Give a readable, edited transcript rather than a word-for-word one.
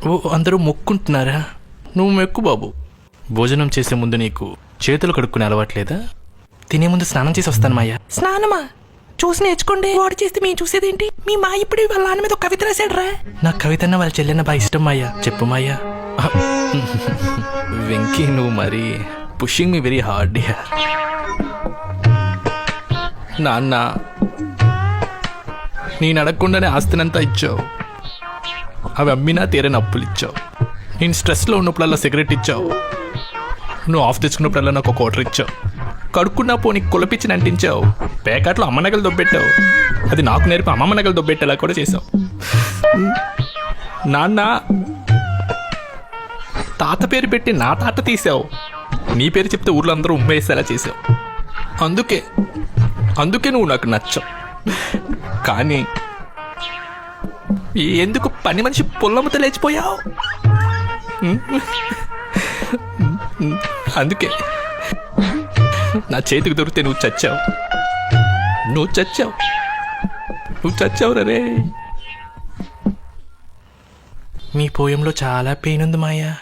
ఓ అందరూ మొక్కుంటున్నారా? నువ్వు మొక్కు బాబు. భోజనం చేసే ముందు నీకు చేతులు కడుక్కునే అలవాట్లేదా? తినే ముందు స్నానం చేసి వస్తాను మాయా. స్నానమా? చూసి నేర్చుకోండి. వాడు చేస్తే మేము చూసేదేంటి? మీ మా ఇప్పుడు వాళ్ళ నాన్న మీద ఒక కవిత రాశాడు. నాకు కవితన్న వాళ్ళ చెల్లెన్న బాగా ఇష్టం మాయా. చెప్పు మాయా. వెంకీ నువ్వు మరి పుషింగ్ మీ వెరీ హార్డ్ యార్. నాన్న నేను అడగకుండానే ఆస్తినంతా ఇచ్చావు. అవి అమ్మినా తీరని అప్పులు ఇచ్చావు. నేను స్ట్రెస్లో ఉన్నప్పుడల్లా సిగరెట్ ఇచ్చావు. నువ్వు ఆఫ్ తెచ్చుకున్నప్పుడల్లా నాకు ఒక క్వార్టర్ ఇచ్చావు. కడుక్కున్నా పోనీ కులపిచ్చి అంటించావు. పేకాట్లో అమ్మ నగలు దొబ్బెట్టావు. అది నాకు నేర్పి అమ్మమ్మ నగలు దొబ్బెట్టేలా కూడా చేసావు. నాన్న తాత పేరు పెట్టి నా తాత తీసావు. నీ పేరు చెప్తే ఊర్లో అందరూ ఉమ్మేసేలా చేసావు. అందుకే నువ్వు నాకు నచ్చావు. కానీ ఎందుకు పని మనిషి పొల్లముతో లేచిపోయావు? అందుకే నా చేతికి దొరికితే నువ్వు చచ్చావు రే. మీ పోయంలో చాలా పెయిన్ ఉంది మాయా.